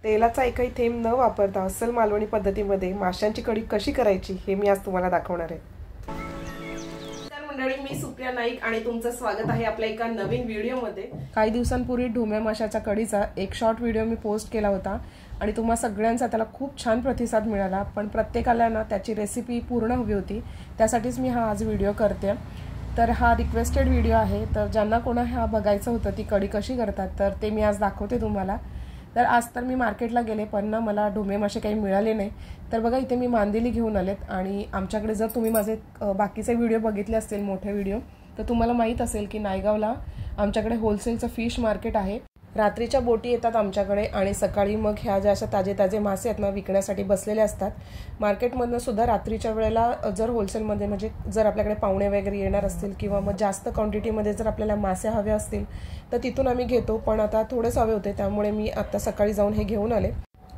तेलाचा एकही थेंब न वापरता अस्सल मालवणी पद्धतीमध्ये माशांची कढी कशी करायची हे मी आज तुम्हाला दाखवणार आहे। तर मंडळी, मी सुप्रिया नाईक आणि तुमचं स्वागत आहे आपल्या एका नवीन व्हिडिओमध्ये। काही दिवसांपूर्वी ढोम्या माशाच्या कढीचा एक शॉर्ट व्हिडिओ मी पोस्ट केला होता आणि तुम्हा सगळ्यांचा त्याला खूप छान प्रतिसाद मिळाला, पण प्रत्येकाला ना त्याची रेसिपी पूर्ण हवी होती, त्यासाठीच मी हा आज व्हिडिओ करते। तर हा रिक्वेस्टेड व्हिडिओ आहे, तर ज्यांना कोणा हा बघायचं होतं ती कढी कशी करतात तर ते मी आज दाखवते तुम्हाला। तर आज तर मी मार्केटला गेले पण ना मला ढोमे मासे काही मिळाले नाही। तर बघा इथे मी मांदेली घेऊन आलेत आणि आमच्याकडे जर तुम्ही माझे बाकीचे व्हिडिओ बघितले असतील मोठे व्हिडिओ तर तुम्हाला माहित असेल की नायगावला आमच्याकडे होलसेलचं फिश मार्केट आहे। रात्रीच्या बोटी येतात आमच्याकडे आणि सकाळी मग ह्या ज्या अशा ताजे ताजे मासे आहेत ना विकण्यासाठी बसलेले असतात। मार्केटमधनं सुद्धा रात्रीच्या वेळेला जर होलसेलमध्ये म्हणजे जर आपल्याकडे पाहुणे वगैरे येणार असतील किंवा मग जास्त क्वांटिटीमध्ये जर आपल्याला मासे हवे असतील तर तिथून आम्ही घेतो, पण आता थोडेच हवे होते त्यामुळे मी आता सकाळी जाऊन हे घेऊन आले।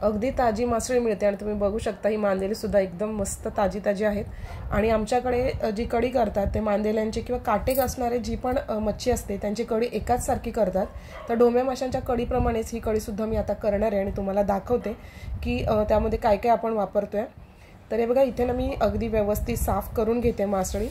अगदी ताजी मासळी मिळते आणि तुम्ही बघू शकता ही मांदेली सुद्धा एकदम मस्त ताजी ताजी आहेत। आणि आमच्याकडे जी कढी करतात ते मांदेल्यांची किंवा काटेक असणारे जी पण मच्छी असते त्यांची कढी एकाच सारखी करतात। तर ढोम्या माशांच्या कढीप्रमाणेच ही कढी सुद्धा मी आता करणार आहे आणि तुम्हाला दाखवते की त्यामध्ये काय काय आपण वापरतोय। तर हे बघा इथे ना मी अगदी व्यवस्थित साफ करून घेते मासळी।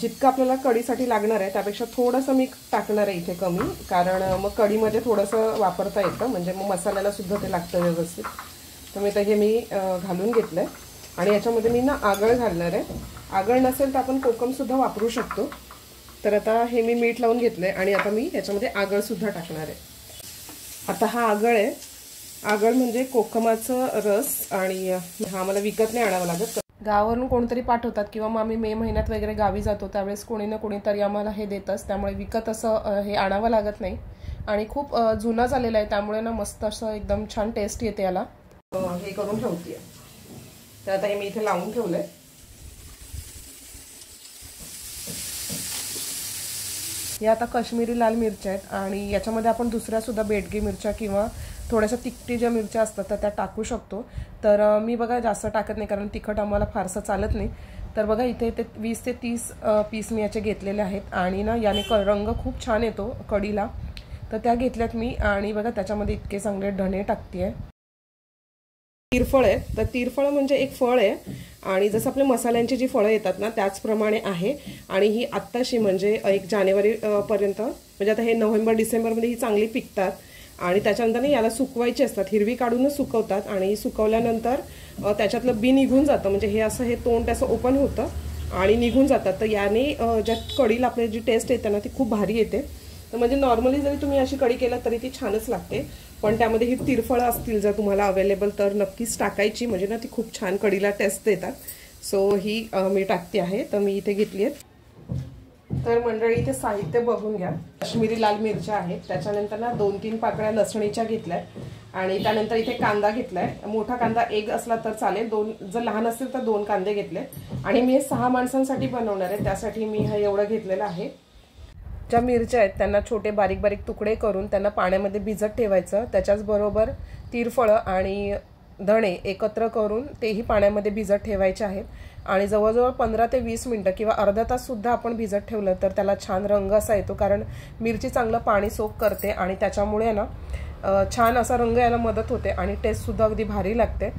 जितकं आपल्याला कढीसाठी लागणार आहे त्यापेक्षा थोडंसं मी टाकणार आहे इथे कमी, कारण मग कढीमध्ये थोडंसं वापरता येतं म्हणजे मग मसाल्याला सुद्धा ते लागतं व्यवस्थित। तर मी हे मी घालून घेतलंय आणि याच्यामध्ये मी ना आगळ घालणार आहे। आगळ नसेल तर आपण कोकम सुद्धा वापरू शकतो। तर आता हे मी मीठ लावून घेतलंय आणि आता मी याच्यामध्ये आगळ सुद्धा टाकणार आहे। आता हा आगळ आहे, आगळ म्हणजे कोकमाचं रस आणि हा मला विकत नाही आणावं लागत, गावावरून कोणतरी पाठवतात किंवा मग आम्ही मे महिन्यात वगैरे गावी जातो त्यावेळेस कोणी ना कोणीतरी आम्हाला हे देतच, त्यामुळे विकत असं हे आणावं लागत नाही आणि खूप जुना झालेला आहे त्यामुळे ना मस्त असं एकदम छान टेस्ट येते याला। हे करून ठेवते तर आता हे मी इथे लावून ठेवलंय। या आता काश्मीरी लाल मिरच्या आहेत आणि याच्यामध्ये आपण दुसऱ्या सुद्धा बेडगी मिरच्या किंवा थोड्याशा तिखटी ज्या मिरच्या असतात तर त्या टाकू शकतो। तर मी बघा जास्त टाकत नाही कारण तिखट आम्हाला फारसं चालत नाही। तर बघा इथे ते 20 ते 30 पीस मी याचे घेतलेले आहेत आणि ना याने रंग खूप छान येतो कढीला, तर त्या घेतल्यात मी। आणि बघा त्याच्यामध्ये इतके चांगले धणे टाकते। तिरफळ आहे, तर तिरफळ म्हणजे एक फळ आहे आणि जसं आपल्या मसाल्यांची जी फळं येतात ना त्याचप्रमाणे आहे आणि ही आत्ताशी म्हणजे 1 जानेवारी पर्यंत म्हणजे आता हे नोव्हेंबर डिसेंबरमध्ये ही चांगली पिकतात आणि त्याच्यानंतर याला सुकवायची असतात, हिरवी काढूनच सुकवतात आणि सुकवल्यानंतर त्याच्यातलं बी निघून जातं म्हणजे हे असं हे तोंड त्याचं ओपन होतं आणि निघून जातात। तर याने ज्या कढीला आपली जी टेस्ट येते ना ती खूप भारी येते। तर म्हणजे नॉर्मली जरी तुम्ही अशी कढी केलं तरी ती छानच लागते, पण त्यामध्ये ही तिरफळं असतील जर तुम्हाला अवेलेबल तर नक्कीच टाकायची, म्हणजे ना ती खूप छान कढीला टेस्ट देतात। सो ही मी टाकते आहे, तर मी इथे घेतली आहे। तर मंडळी इथे साहित्य बघून घ्या। काश्मीरी लाल मिरच्या आहेत, त्याच्यानंतर ना 2-3 पाकळ्या लसणीच्या घेतल्यात आणि त्यानंतर इथे कांदा घेतलाय। मोठा कांदा एक असला तर चालेल, 2 जर लहान असेल तर 2 कांदे घेतले आणि मी 6 माणसांसाठी बनवणार आहे त्यासाठी मी हे एवढं घेतलेलं आहे। ज्या मिरच्या आहेत त्यांना छोटे बारीक बारीक तुकडे करून त्यांना पाण्यामध्ये भिजत ठेवायचं, त्याच्याच बरोबर तिरफळं आणि धणे एकत्र करून तेही पाण्यामध्ये भिजत ठेवायचे आहेत आणि जवळजवळ 15 ते 20 मिनिटं किंवा अर्धा तास सुद्धा आपण भिजत ठेवलं तर त्याला छान रंग असा येतो, कारण मिरची चांगलं पाणी सोक करते आणि त्याच्यामुळे ना छान असा रंग यायला मदत होते आणि टेस्ट सुद्धा अगदी भारी लागते।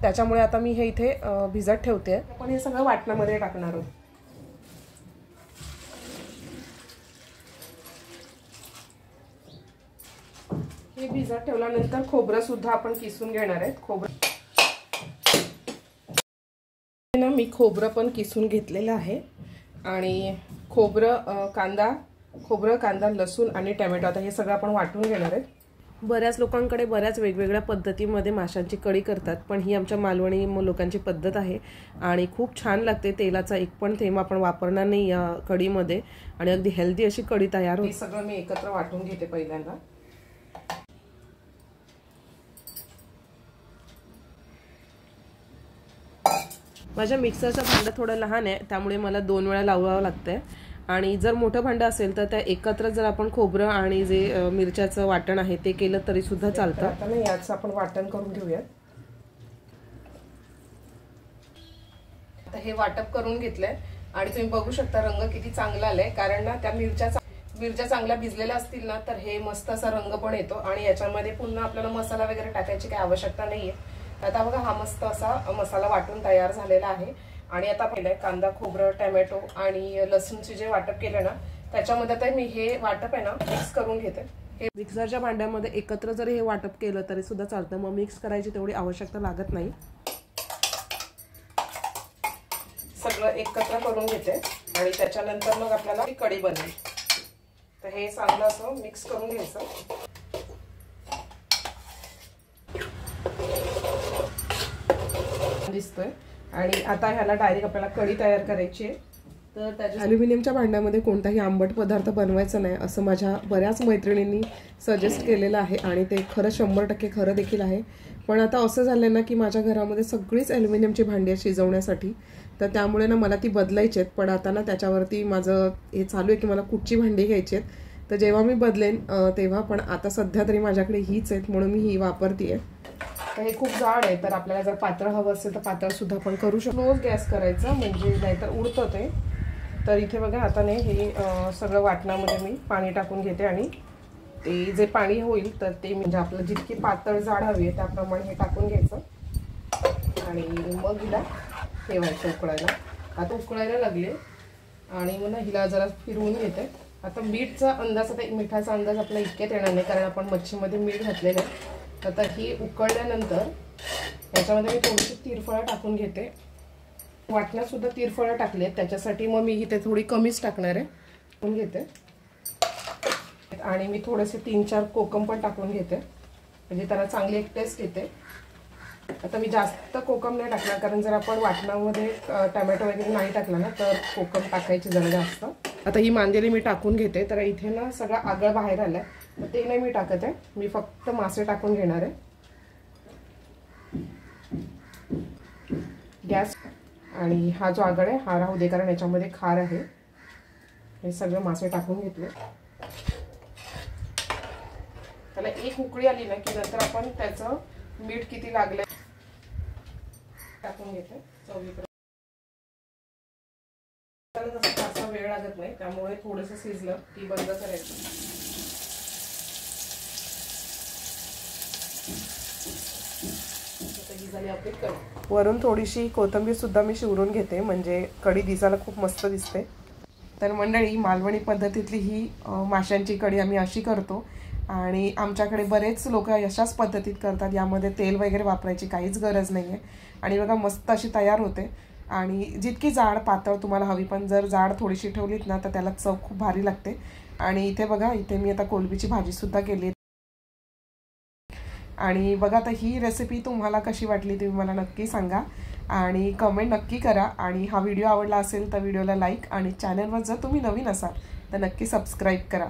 त्याच्यामुळे आता मी हे इथे भिजत ठेवते। आपण हे सगळं वाटणामध्ये टाकणार आहोत। हे भिजत ठेवल्यानंतर खोबरं सुद्धा आपण किसून घेणार आहेत। खोबरं ना मी खोबरं पण किसून घेतलेलं आहे आणि खोबरं कांदा लसूण आणि टोमॅटो आता हे सगळं आपण वाटून घेणार आहे। बऱ्याच लोकांकडे बऱ्याच वेगवेगळ्या पद्धतीमध्ये माशांची कढी करतात, पण ही आमच्या मालवणी लोकांची पद्धत आहे आणि खूप छान लागते। तेलाचा एक पण थेंब आपण वापरणार नाही या कढीमध्ये आणि अगदी हेल्दी अशी कढी तयार होते। सगळं मी एकत्र वाटून घेते पहिल्यांदा। माझ्या मिक्सरचं भांडं थोडं लहान आहे त्यामुळे मला 2 वेळा लावावं लागतंय आणि जर मोठं भांडं असेल तर त्या एकत्र जर आपण खोबरं आणि जे मिरच्याचं वाटण आहे ते केलं तरी सुद्धा चालतं। आता ना याचं आपण वाटण करून घेऊया। आता हे वाटप करून घेतलंय आणि तुम्ही बघू शकता रंग किती चांगला आलाय, कारण ना त्या मिरच्याचा मिरच्या चांगल्या भिजलेल्या असतील ना तर हे मस्त असा रंग पण येतो आणि याच्यामध्ये पुन्हा आपल्याला मसाला वगैरे टाकायची काही आवश्यकता नाहीये. आता बघा हा मस्त असा मसाला वाटून तयार झालेला आहे. आणि आता पहिला कांदा, खोबरं, टोमॅटो आणि लसूणचे जे वाटप केलं ना त्याच्यामध्ये आता मी हे वाटप आहे ना मिक्स करून घेते. हे मिक्सरच्या भांड्यामध्ये एकत्र जरी हे वाटप केलं तरी सुद्धा चालतं, मग मिक्स करायची तेवढी आवश्यकता लागत नाही. सगळं एकत्र करून घेते आणि त्याच्यानंतर मग आपल्याला कढी बनवेल. तर हे चांगलं असं मिक्स करून घ्यायचं. दिसतोय आणि आता ह्याला डायरेक्ट आपल्याला कढी तयार करायची आहे. तर त्याच्या ॲल्युमिनियमच्या भांड्यामध्ये कोणताही आंबट पदार्थ बनवायचा नाही असं माझ्या बऱ्याच मैत्रिणींनी सजेस्ट केलेलं आहे आणि ते खरं 100% खरं देखील आहे. पण आता असं झालं ना की माझ्या घरामध्ये सगळीच ॲल्युमिनियमची भांडी आहेत शिजवण्यासाठी, तर त्यामुळे ना मला ती बदलायची आहेत. पण आता ना त्याच्यावरती माझं हे चालू आहे की मला कुठची भांडी घ्यायची आहेत. तर जेव्हा मी बदलेन तेव्हा, पण आता सध्या तरी माझ्याकडे हीच आहेत म्हणून मी ही वापरते आहे. तर हे खूप जाड आहे, तर आपल्याला जर पातळ हवं असेल तर पातळ सुद्धा आपण करू शकतो. रोज गॅस करायचा म्हणजे नाहीतर उडतं ते. तर इथे बघा आता नाही हे सगळं वाटणामध्ये मी पाणी टाकून घेते आणि ते जे पाणी होईल तर ते म्हणजे आपलं जितकी पातळ जाड हवी आहे त्याप्रमाणे हे टाकून घ्यायचं आणि मग हिला ठेवायचं उकळायला. आता उकळायला लागले आणि मग हिला जरा फिरवून घेते. आता मीठचा अंदाज, आता मिठाचा अंदाज आपला इतक्यात येणार नाही कारण आपण मच्छीमध्ये मीठ घातलेलं आहे. आता ही उकळल्यानंतर याच्यामध्ये मी थोडीशी तिरफळं टाकून घेते. वाटण्यात सुद्धा तिरफळं टाकली आहेत, त्याच्यासाठी मग मी इथे थोडी कमीच टाकणार आहे. टाकून घेते आणि मी थोडेसे 3-4 कोकम पण टाकून घेते म्हणजे त्याला चांगली एक टेस्ट येते. आता मी जास्त कोकम नाही टाकणार कारण जर आपण वाटणामध्ये टोमॅटो वगैरे नाही टाकला ना तर कोकम टाकायची जरा जास्त. आता ही मांदेली मी टाकून घेते. तर इथे ना सगळा आगळ बाहेर आलाय तर ते नाही मी टाकत आहे, मी फक्त मासे टाकून घेणार आहे. गॅस आणि हा जो आगळ आहे हा राहू दे कारण याच्यामध्ये खार आहे. हे सगळे मासे टाकून घेतले. त्याला एक उकळी आली ना की नंतर आपण त्याचं मीठ किती लागलंय टाकून घेते चवीप्रमाणे. त्याला जसं फारसा वेळ लागत नाही त्यामुळे थोडंसं शिजलं की बंद करायचं. वरून थोडीशी कोथिंबीर सुद्धा मी शिवरून घेते म्हणजे कढी दिसायला खूप मस्त दिसते. तर मंडळी, मालवणी पद्धतीतली ही माशांची कढी आम्ही अशी करतो आणि आमच्याकडे बरेच लोक अशाच पद्धतीत करतात. यामध्ये तेल वगैरे वापरायची काहीच गरज नाही आहे आणि बघा मस्त अशी तयार होते. आणि जितकी जाड पातळ तुम्हाला हवी, पण जर जाड थोडीशी ठेवलीत ना तर त्याला चव खूप भारी लागते. आणि इथे बघा इथे मी आता कोलंबीची भाजीसुद्धा केली आहे. आणि बघा आता ही रेसिपी तुम्हाला कशी वाटली तुम्ही मला नक्की सांगा आणि कमेंट नक्की करा. आणि हा व्हिडिओ आवडला असेल तर व्हिडिओला लाईक आणि चॅनलवर जर तुम्ही नवीन असाल तर नक्की सबस्क्राईब करा.